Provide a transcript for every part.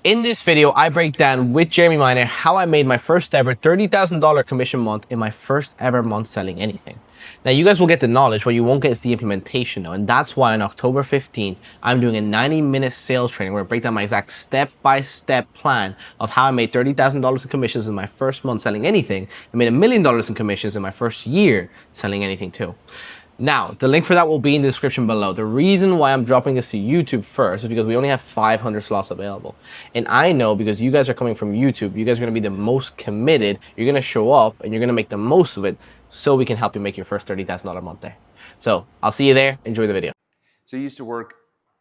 In this video, I break down with Jeremy Miner how I made my first ever $30,000 commission month in my first ever month selling anything. Now, you guys will get the knowledge, what you won't get is the implementation though, and that's why on October 15th, I'm doing a 90-minute sales training where I break down my exact step-by-step plan of how I made $30,000 in commissions in my first month selling anything, and made $1 million in commissions in my first year selling anything too. Now, the link for that will be in the description below. The reason why I'm dropping this to YouTube first is because we only have 500 slots available. And I know because you guys are coming from YouTube, you guys are going to be the most committed, you're going to show up, and you're going to make the most of it so we can help you make your first $30,000 month there. So, I'll see you there. Enjoy the video. So you used to work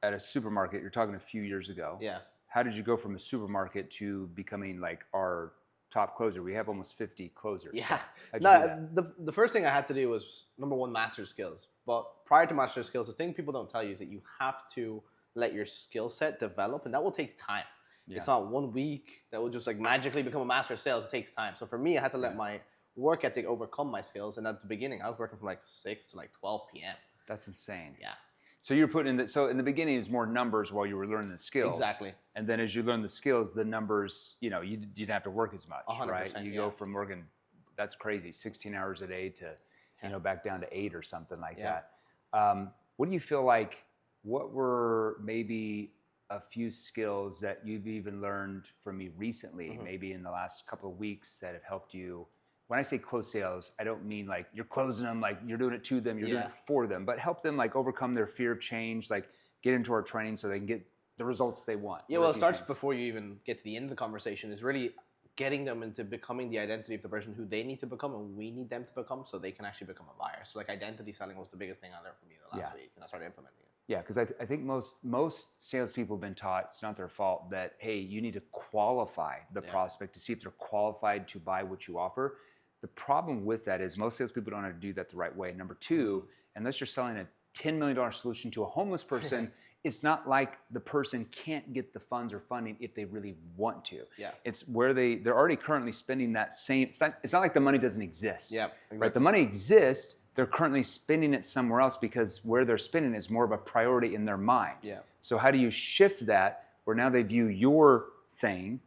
at a supermarket. You're talking a few years ago. Yeah. How did you go from a supermarket to becoming like our top closer? We have almost 50 closers. Yeah. No, the first thing I had to do was, number one, master skills. But prior to master skills, the thing people don't tell you is that you have to let your skill set develop, and that will take time. Yeah. It's not 1 week that will just like magically become a master of sales. It takes time. So for me, I had to let my work ethic overcome my skills. And at the beginning, I was working from like 6 to like 12 p.m. That's insane. Yeah. So you're putting in the, so in the beginning, it was more numbers while you were learning the skills. Exactly. And then as you learn the skills, the numbers, you know, you didn't have to work as much, 100%, right? You go from working, that's crazy, 16 hours a day to, you know, back down to 8 or something like that. What do you feel like, what were maybe a few skills that you've even learned from me recently, maybe in the last couple of weeks that have helped you? When I say close sales, I don't mean like you're closing them, like you're doing it to them, you're doing it for them, but help them like overcome their fear of change, like get into our training so they can get the results they want. Yeah, well, it starts before you even get to the end of the conversation, is really getting them into becoming the identity of the person who they need to become and we need them to become so they can actually become a buyer. So like identity selling was the biggest thing I learned from you the last week, and I started implementing it. Yeah, because I think most salespeople have been taught, it's not their fault, that, hey, you need to qualify the prospect to see if they're qualified to buy what you offer. The problem with that is most salespeople don't know how to do that the right way. Number two, unless you're selling a $10 million solution to a homeless person, it's not like the person can't get the funds or funding if they really want to. Yeah. It's where they're already currently spending that same, it's not like the money doesn't exist. Yeah, exactly. Right? The money exists, they're currently spending it somewhere else because where they're spending is more of a priority in their mind. Yeah. So how do you shift that where now they view your thing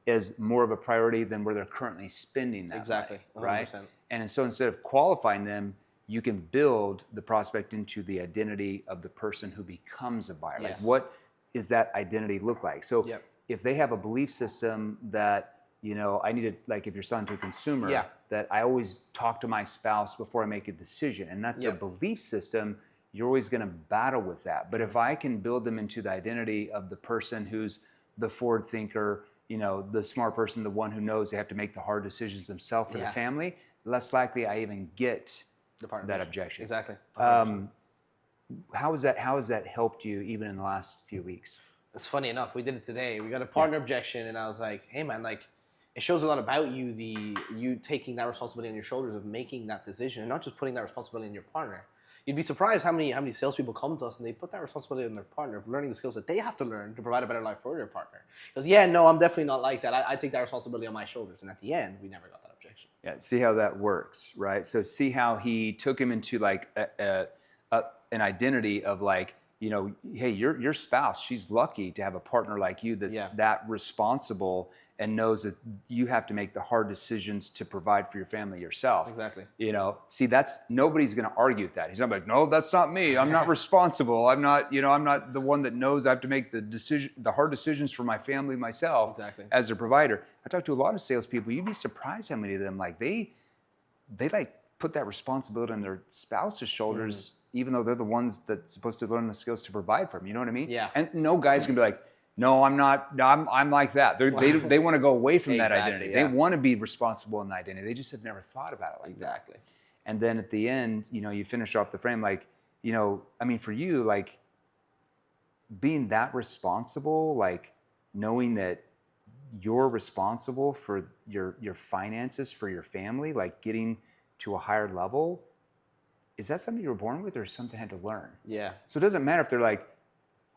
is more of a priority than where they're currently spending that money, right? And so instead of qualifying them, you can build the prospect into the identity of the person who becomes a buyer. Like, what does that identity look like? So if they have a belief system that, you know, I need to, like if you're selling to a consumer, that I always talk to my spouse before I make a decision, and that's a belief system, you're always going to battle with that. But if I can build them into the identity of the person who's the forward thinker, you know, the smart person, the one who knows they have to make the hard decisions themselves for the family, less likely I even get that objection. Exactly. How has that helped you even in the last few weeks? It's funny enough, we did it today. We got a partner objection, and I was like, hey man, like it shows a lot about you, you taking that responsibility on your shoulders of making that decision and not just putting that responsibility on your partner. You'd be surprised how many salespeople come to us and they put that responsibility on their partner of learning the skills that they have to learn to provide a better life for their partner. Because no, I'm definitely not like that. I take that responsibility on my shoulders. And at the end, we never got that objection. Yeah, see how that works, right? So see how he took him into like an identity of like, you know, hey, your spouse, she's lucky to have a partner like you that's that responsible and knows that you have to make the hard decisions to provide for your family yourself. Exactly. You know, see, nobody's going to argue with that. He's not like, no, that's not me. I'm not responsible. I'm not the one that knows I have to make the hard decisions for my family myself as a provider. I talk to a lot of salespeople. You'd be surprised how many of them, like they like put that responsibility on their spouse's shoulders, even though they're the ones that's supposed to learn the skills to provide for them. You know what I mean? Yeah. And no guy's going to be like, no, I'm not. No, I'm like that. They want to go away from that identity. Yeah. They want to be responsible in the identity. They just have never thought about it like that. And then at the end, you know, you finish off the frame like, you know, I mean, for you, like being that responsible, like knowing that you're responsible for your finances, for your family, like getting to a higher level. Is that something you were born with or something you had to learn? Yeah. So it doesn't matter if they're like,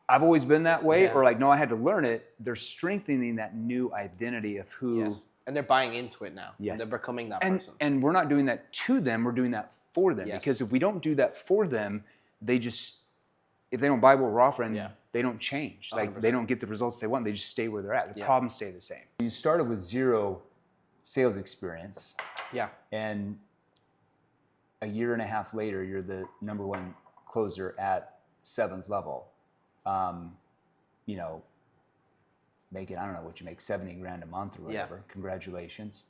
I've always been that way, or like, no, I had to learn it. They're strengthening that new identity of who. Yes. And they're buying into it now. Yes. And they're becoming that person. And we're not doing that to them. We're doing that for them. Yes. Because if we don't do that for them, if they don't buy what we're offering, don't change. Like 100%. they don't get the results they want. They just stay where they're at. The Yeah. problems stay the same. You started with 0 sales experience. Yeah. And a year and a half later, you're the #1 closer at 7th level. You know, making, I don't know what you make, 70 grand a month or whatever. Yeah. Congratulations.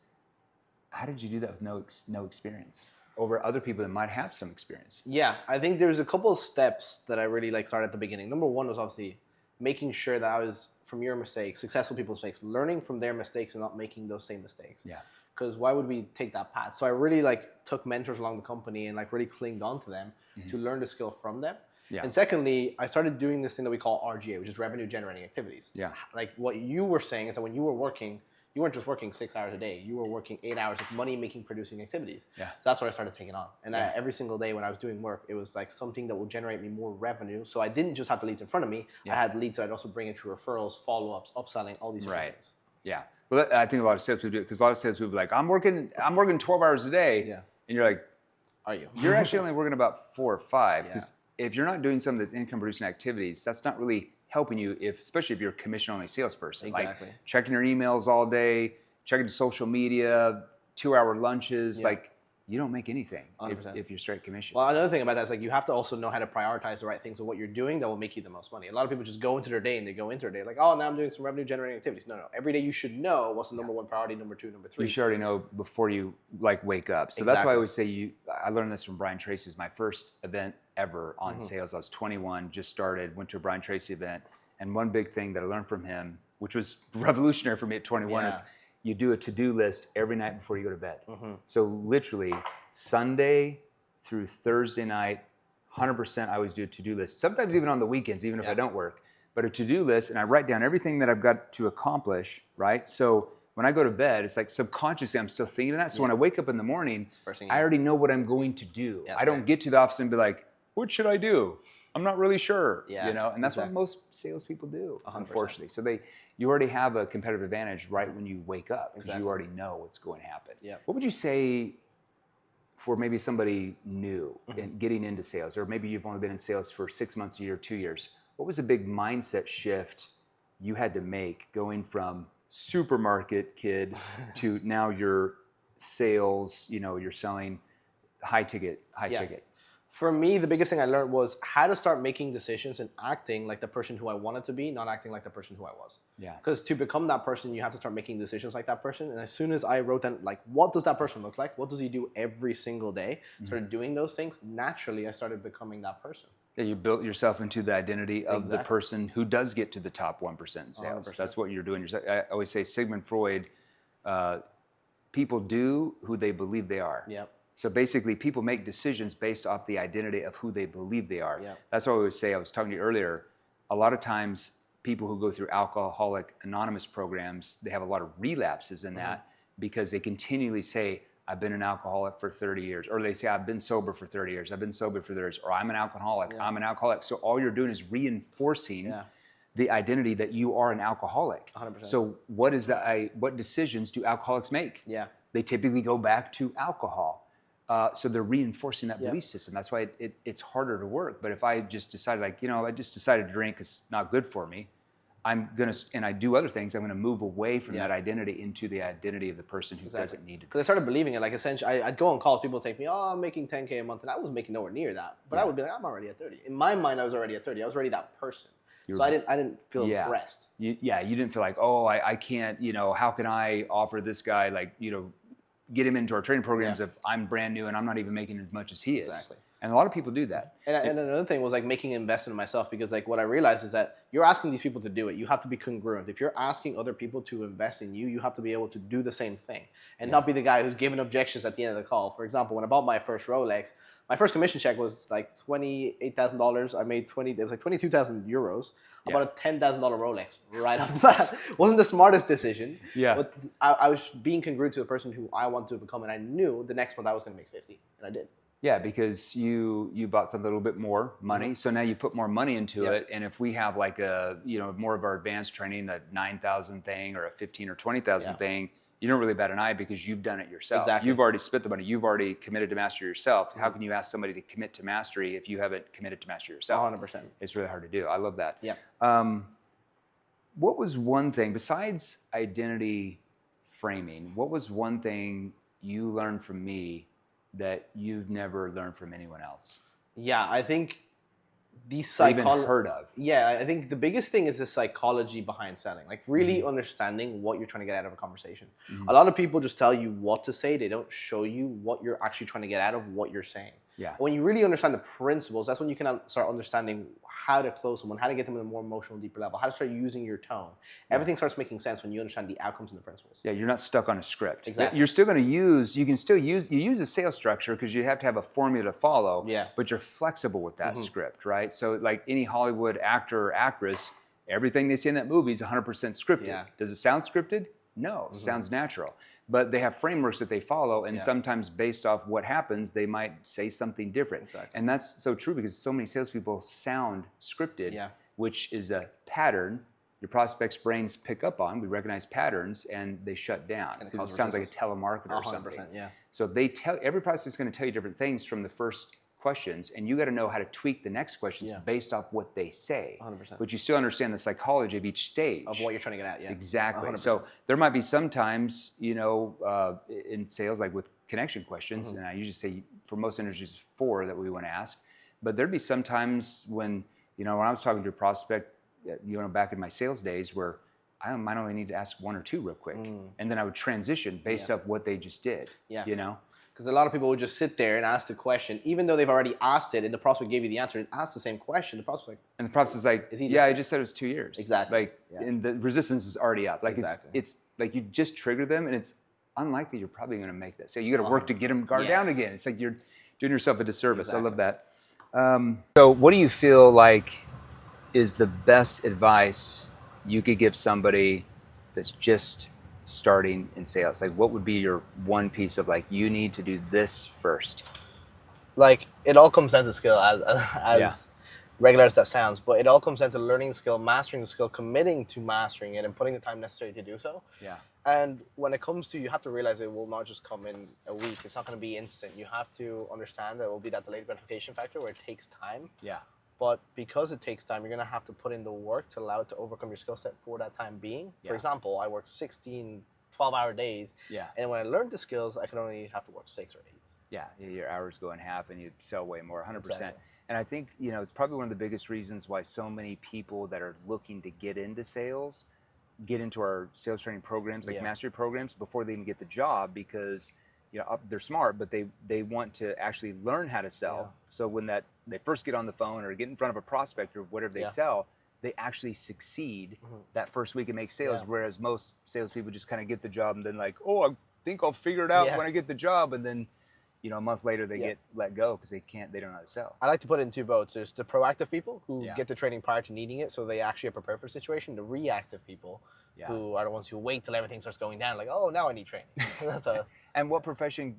How did you do that with no experience over other people that might have some experience? Yeah, I think there's a couple of steps that I really like started at the beginning. Number one was obviously making sure that I was, from your mistakes, successful people's mistakes, learning from their mistakes and not making those same mistakes. Yeah. Because why would we take that path? So I really like took mentors along the company and like really clinged on to them to learn the skill from them. Yeah. And secondly, I started doing this thing that we call RGA, which is revenue generating activities. Yeah. Like what you were saying is that when you were working, you weren't just working 6 hours a day. You were working 8 hours of money making, producing activities. Yeah. So that's what I started taking on. And every single day when I was doing work, it was like something that will generate me more revenue. So I didn't just have the leads in front of me. I had leads that I'd also bring in through referrals, follow-ups, upselling, all these different things. Yeah. Well, I think a lot of salespeople do it because a lot of salespeople are like, I'm working 12 hours a day. Yeah. And you're like, are you? You're actually only working about 4 or 5. Because if you're not doing some of the income producing activities, that's not really helping you, especially if you're a commission only salesperson. Exactly. Like checking your emails all day, checking social media, 2-hour lunches, like you don't make anything if you're straight commissions. Well, another thing about that is like you have to also know how to prioritize the right things of what you're doing that will make you the most money. A lot of people just go into their day and they go into their day like, oh, now I'm doing some revenue generating activities. No. Every day you should know what's the #1 priority, #2, #3. You should already know before you like wake up. So that's why I always say I learned this from Brian Tracy's my first event ever on sales. I was 21, just started, went to a Brian Tracy event. And one big thing that I learned from him, which was revolutionary for me at 21, is you do a to-do list every night before you go to bed. So literally Sunday through Thursday night, 100% I always do a to-do list. Sometimes even on the weekends, even if I don't work. But a to-do list, and I write down everything that I've got to accomplish, right? So when I go to bed, it's like subconsciously I'm still thinking of that. So when I wake up in the morning, I already know what I'm going to do. I don't get to the office and be like, what should I do? I'm not really sure, you know? And that's what most salespeople do, unfortunately. So you already have a competitive advantage right when you wake up because you already know what's going to happen. What would you say for maybe somebody new in getting into sales, or maybe you've only been in sales for 6 months, a year, 2 years? What was a big mindset shift you had to make going from supermarket kid to now you're sales, you're selling high ticket? For me, the biggest thing I learned was how to start making decisions and acting like the person who I wanted to be, not acting like the person who I was. Because to become that person, you have to start making decisions like that person. And as soon as I wrote down, like, what does that person look like? What does he do every single day? Started doing those things. Naturally, I started becoming that person. Yeah, you built yourself into the identity of the person who does get to the top 1% in sales. 100%. That's what you're doing. I always say Sigmund Freud, people do who they believe they are. So basically, people make decisions based off the identity of who they believe they are. That's what I always say. I was talking to you earlier. A lot of times, people who go through Alcoholic Anonymous programs, they have a lot of relapses in that because they continually say, I've been an alcoholic for 30 years. Or they say, I've been sober for 30 years. I've been sober for 30 years. Or I'm an alcoholic. I'm an alcoholic. So all you're doing is reinforcing the identity that you are an alcoholic. 100%. So what decisions do alcoholics make? They typically go back to alcohol. So they're reinforcing that belief system. That's why it's harder to work. But if I just decided, I just decided to drink is not good for me, and I do other things, I'm going to move away from that identity into the identity of the person who doesn't need it. Because I started believing it. Like, essentially, I'd go on calls, people would take me, oh, I'm making 10K a month. And I was making nowhere near that. But I would be like, I'm already at 30. In my mind, I was already at 30. I was already that person. So I didn't feel impressed. You didn't feel like, oh, I can't, how can I offer this guy, get him into our training programs if I'm brand new and I'm not even making as much as he is. Exactly. And a lot of people do that. And another thing was like making an investment in myself, because like what I realized is that you're asking these people to do it. You have to be congruent. If you're asking other people to invest in you, you have to be able to do the same thing and not be the guy who's giving objections at the end of the call. For example, when I bought my first Rolex, my first commission check was like $28,000. I made it was like 22,000 euros. I bought a $10,000 Rolex right off the bat. Wasn't the smartest decision. But I was being congruent to the person who I wanted to become, and I knew the next month I was going to make 50, and I did. Yeah, because you bought something a little bit more money, so now you put more money into it. And if we have like a more of our advanced training, a 9,000 thing or a 15 or 20,000 thing, you don't really bat an eye because you've done it yourself. Exactly. You've already spent the money. You've already committed to mastery yourself. How can you ask somebody to commit to mastery if you haven't committed to mastery yourself? 100%. It's really hard to do. I love that. Yeah. What was one thing, besides identity framing, what was one thing you learned from me that you've never learned from anyone else? Yeah, I think the Even heard of? Yeah, I think the biggest thing is the psychology behind selling. Like really understanding what you're trying to get out of a conversation. A lot of people just tell you what to say. They don't show you what you're actually trying to get out of what you're saying. Yeah. When you really understand the principles, that's when you can start understanding how to close someone, how to get them in a more emotional, deeper level, how to start using your tone. Everything starts making sense when you understand the outcomes and the principles. Yeah, you're not stuck on a script. Exactly. You're still going to use, you use a sales structure because you have to have a formula to follow, Yeah. but you're flexible with that script, right? So like any Hollywood actor or actress, everything they say in that movie is 100% scripted. Yeah. Does it sound scripted? No, it sounds natural. But they have frameworks that they follow, and sometimes based off what happens, they might say something different. Exactly. And that's so true because so many salespeople sound scripted, which is a pattern your prospects' brains pick up on. We recognize patterns, and they shut down because it sounds like a telemarketer or something. Yeah. So every prospect is going to tell you different things from the first questions, and you got to know how to tweak the next questions based off what they say. 100%. But you still understand the psychology of each stage Of what you're trying to get at, yeah. Exactly. 100%. So there might be some times, in sales, like with connection questions, and I usually say for most industries 4 that we want to ask. But there'd be some times when when I was talking to a prospect, back in my sales days, where I might only need to ask 1 or 2 real quick, and then I would transition based off what they just did. Yeah. Because a lot of people would just sit there and ask the question, even though they've already asked it, and the prospect gave you the answer and asked the same question. The prospect, and the prospect's like, I just said it was 2 years. Exactly. And the resistance is already up. Like Exactly. it's like you just trigger them, and it's unlikely you're probably going to make that. So you got to work to get them guard down again. It's like you're doing yourself a disservice. Exactly. I love that. So what do you feel like is the best advice you could give somebody that's just starting in sales? Like, what would be your one piece of like, you need to do this first? Like, it all comes down to skill, as regular as that sounds, but it all comes down to learning the skill, mastering the skill, committing to mastering it, and putting the time necessary to do so. Yeah. And when it comes to, you have to realize it will not just come in a week. It's not going to be instant. You have to understand that it will be that delayed gratification factor where it takes time. Yeah. But because it takes time, you're going to have to put in the work to allow it to overcome your skill set for that time being. Yeah. For example, I work 16, 12-hour days. Yeah. And when I learned the skills, I could only have to work 6 or 8. Yeah. Your hours go in half and you sell way more, 100%. Exactly. And I think, it's probably one of the biggest reasons why so many people that are looking to get into sales get into our sales training programs, like mastery programs, before they even get the job, because they're smart, but they want to actually learn how to sell. Yeah. So when they first get on the phone or get in front of a prospect or whatever they sell, they actually succeed that first week and make sales. Whereas most salespeople just kind of get the job and then like, oh, I think I'll figure it out when I get the job, and then a month later they get let go because they don't know how to sell. I like to put it in 2 boats. There's the proactive people who get the training prior to needing it, so they actually are prepared for the situation. The reactive people who are the ones who wait till everything starts going down, like, oh, now I need training. And what profession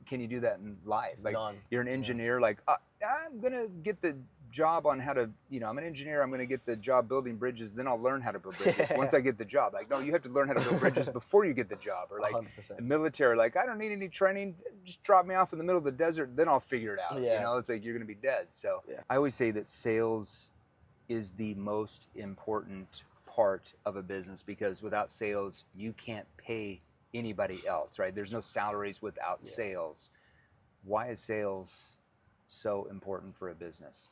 can you do that in life? Like, None. You're an engineer, like, I'm gonna get the job on how to, I'm an engineer, I'm gonna get the job building bridges, then I'll learn how to build bridges once I get the job. Like, no, you have to learn how to build bridges before you get the job. Or like 100%. the military, like, I don't need any training, just drop me off in the middle of the desert, then I'll figure it out. It's like you're gonna be dead. So I always say that sales is the most important part of a business, because without sales, you can't pay anybody else, right? There's no salaries without sales. Why is sales so important for a business?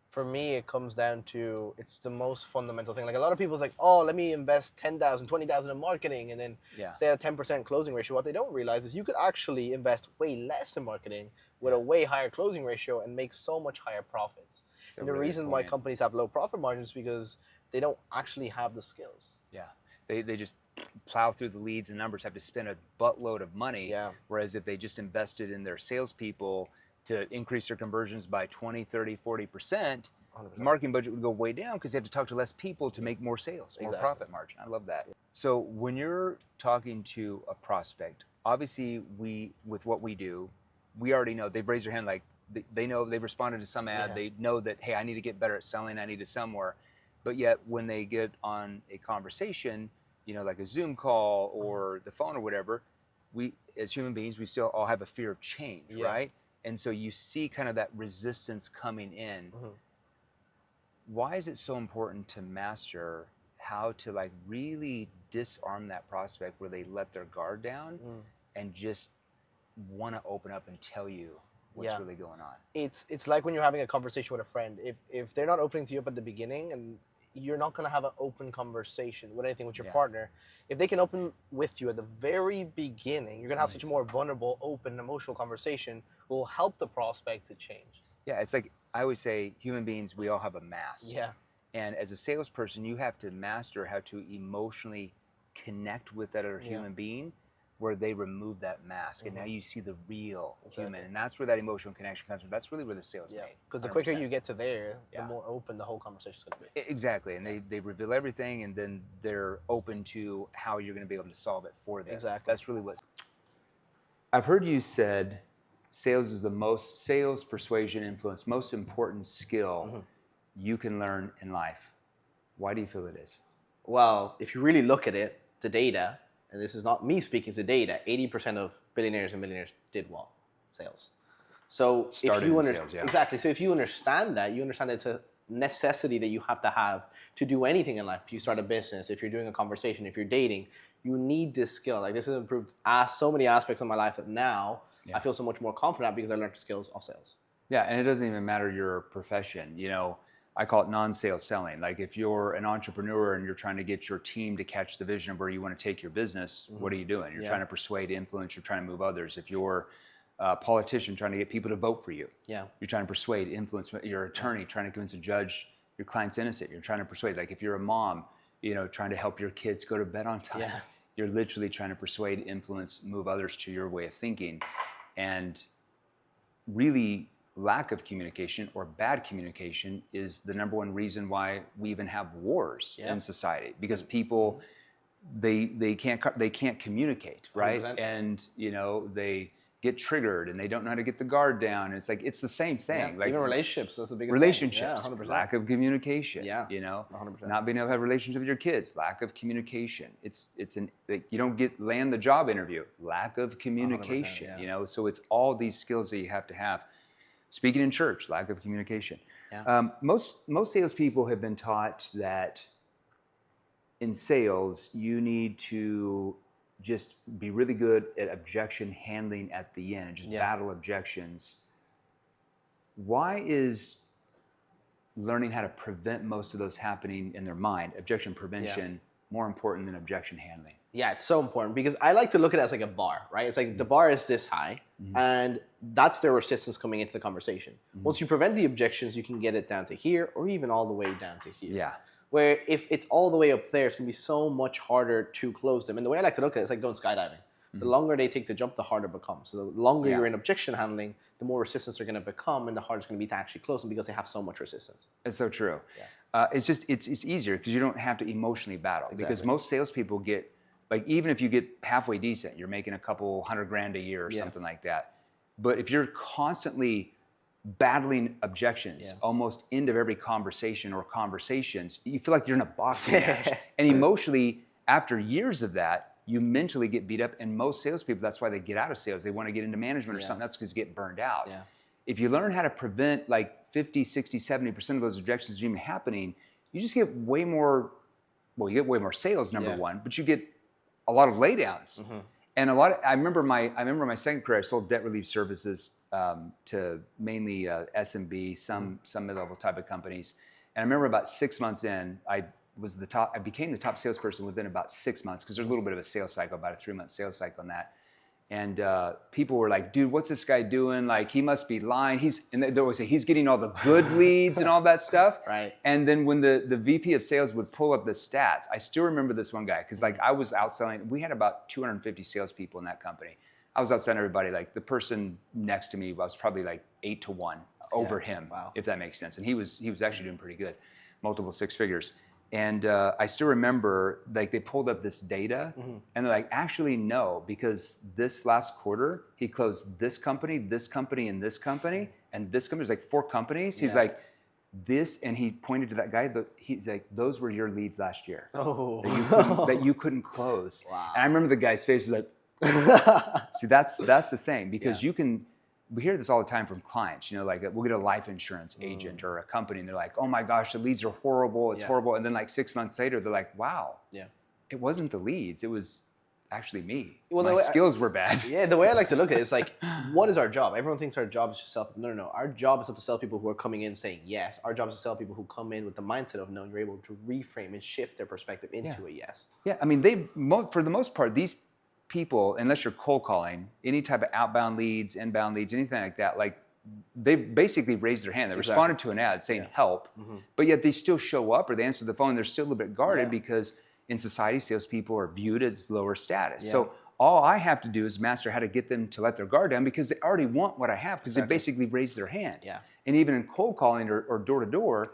For me, it comes down to, it's the most fundamental thing. Like, a lot of people's like, oh, let me invest 10,000, 20,000 in marketing and then stay at a 10% closing ratio. What they don't realize is you could actually invest way less in marketing with a way higher closing ratio and make so much higher profits. And the reason why companies have low profit margins is because they don't actually have the skills. Yeah. They just plow through the leads, and numbers have to spend a buttload of money. Yeah. Whereas if they just invested in their salespeople to increase their conversions by 20, 30, 40%, the marketing budget would go way down because they have to talk to less people to make more sales, more profit margin. I love that. So when you're talking to a prospect, obviously with what we do, we already know, they've raised their hand, like they know they've responded to some ad. They know that, hey, I need to get better at selling. I need to sell more. But yet when they get on a conversation, like a Zoom call or the phone or whatever, we as human beings, we still all have a fear of change, right? And so you see kind of that resistance coming in. Why is it so important to master how to like really disarm that prospect where they let their guard down and just want to open up and tell you what's really going on? It's like when you're having a conversation with a friend. If they're not opening to you up at the beginning, and you're not going to have an open conversation with anything with your partner, if they can open with you at the very beginning, you're going to have such a more vulnerable, open, emotional conversation will help the prospect to change. Yeah, it's like I always say, human beings, we all have a mask. Yeah. And as a salesperson, you have to master how to emotionally connect with that other human being where they remove that mask. And now you see the real human. And that's where that emotional connection comes from. That's really where the sales made. Because the quicker you get to there, the more open the whole conversation is going to be. Exactly. And they reveal everything, and then they're open to how you're going to be able to solve it for them. Exactly. That's really what I've heard you said. Sales is the most sales, persuasion, influence, most important skill you can learn in life. Why do you feel it is? Well, if you really look at it, the data, and this is not me speaking, it's the data, 80% of billionaires and millionaires did what? Sales. So Started in sales, exactly. So if you understand that it's a necessity that you have to do anything in life. If you start a business, if you're doing a conversation, if you're dating, you need this skill. Like this has improved so many aspects of my life that now I feel so much more confident because I learned the skills of sales. Yeah, and it doesn't even matter your profession. I call it non-sales selling. Like if you're an entrepreneur and you're trying to get your team to catch the vision of where you want to take your business, what are you doing? You're trying to persuade, influence, you're trying to move others. If you're a politician trying to get people to vote for you, you're trying to persuade, influence. You're an attorney trying to convince a judge your client's innocent. You're trying to persuade. Like if you're a mom, trying to help your kids go to bed on time, you're literally trying to persuade, influence, move others to your way of thinking. And really, lack of communication or bad communication is the number one reason why we even have wars in society, because people they can't communicate, right? 100%. And they get triggered and they don't know how to get the guard down. And it's like it's the same thing. Like even relationships, that's the biggest relationships, thing. 100%. lack of communication. 100%. Not being able to have relationships with your kids, lack of communication. It's you don't land the job interview, lack of communication. So it's all these skills that you have to have. Speaking in church, lack of communication. Most salespeople have been taught that in sales you need to just be really good at objection handling at the end and just battle objections. Why is learning how to prevent most of those happening in their mind, objection prevention, more important than objection handling? Yeah, it's so important because I like to look at it as like a bar, right? It's like the bar is this high and that's their resistance coming into the conversation. Once you prevent the objections, you can get it down to here or even all the way down to here. Yeah. Where if it's all the way up there, it's going to be so much harder to close them. And the way I like to look at it is like going skydiving. The longer they take to jump, the harder it becomes. So the longer you're in objection handling, the more resistance they're going to become and the harder it's going to be to actually close them because they have so much resistance. It's so true. It's easier because you don't have to emotionally battle. Because most salespeople get, like, even if you get halfway decent, you're making a couple $100,000 a year or something like that. But if you're constantly battling objections almost end of every conversation or conversations, you feel like you're in a boxing match. And emotionally, after years of that, you mentally get beat up. And most salespeople, that's why they get out of sales. They want to get into management or something. That's because they get burned out. If you learn how to prevent like 50, 60, 70% of those objections from even happening, you just get way more, you get way more sales, number one, but you get a lot of laydowns. And I remember my second career, I sold debt relief services to mainly SMB, some mid-level type of companies. And I remember about 6 months in, I became the top salesperson within about 6 months because there's a little bit of a sales cycle, about a 3-month sales cycle on that. And people were like, dude, what's this guy doing? Like, he must be lying. And they always say, he's getting all the good leads and all that stuff. Right. And then when the VP of sales would pull up the stats, I still remember this one guy because like I was outselling, we had about 250 salespeople in that company. I was outselling everybody. Like the person next to me, I was probably like 8 to 1 over him, if that makes sense. And he was actually doing pretty good, multiple 6 figures. And I still remember, like, they pulled up this data, and they're like, actually, no, because this last quarter, he closed this company, and this company. There's like 4 companies. He's like, this, and he pointed to that guy, he's like, those were your leads last year Oh. that you couldn't close. Wow. And I remember the guy's face was like, see, that's the thing, because we hear this all the time from clients, like we'll get a life insurance agent or a company and they're like, oh my gosh, the leads are horrible. It's horrible. And then like 6 months later, they're like, wow, it wasn't the leads. It was actually me. Well, my skills were bad. Yeah, the way I like to look at it is like, what is our job? Everyone thinks our job is to sell people. No. Our job is not to sell people who are coming in saying yes. Our job is to sell people who come in with the mindset of knowing you're able to reframe and shift their perspective into a yes. Yeah, I mean, for the most part, these people, unless you're cold calling, any type of outbound leads, inbound leads, anything like that, like they basically raised their hand. They responded to an ad saying help, but yet they still show up or they answer the phone. They're still a little bit guarded because in society, salespeople are viewed as lower status. So all I have to do is master how to get them to let their guard down because they already want what I have because they basically raised their hand. Yeah. And even in cold calling or door to door,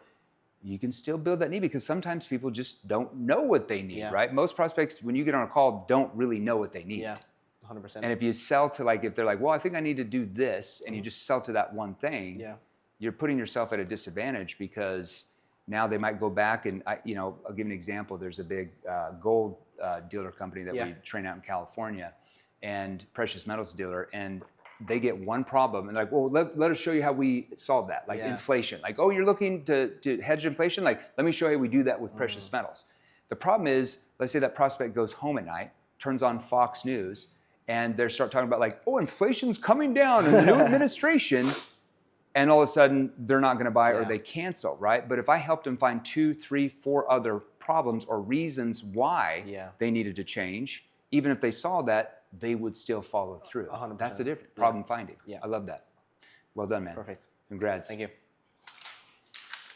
you can still build that need because sometimes people just don't know what they need, right? Most prospects, when you get on a call, don't really know what they need. Yeah, 100%. And if you sell to if they're like, well, I think I need to do this, and you just sell to that one thing, you're putting yourself at a disadvantage because now they might go back and, I'll give an example. There's a big gold dealer company that we train out in California and precious metals dealer, and they get one problem and like, well, let us show you how we solve that. Like inflation, like, oh, you're looking to hedge inflation? Like, let me show you how we do that with precious metals. The problem is, let's say that prospect goes home at night, turns on Fox News, and they start talking about like, oh, inflation's coming down in the new administration. And all of a sudden, they're not going to buy or they cancel, right? But if I helped them find 2, 3, 4 other problems or reasons why they needed to change, even if they saw that, they would still follow through. 100%. That's the difference. Problem finding. I love that. Well done, man. Perfect. Congrats. Thank you.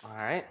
All right.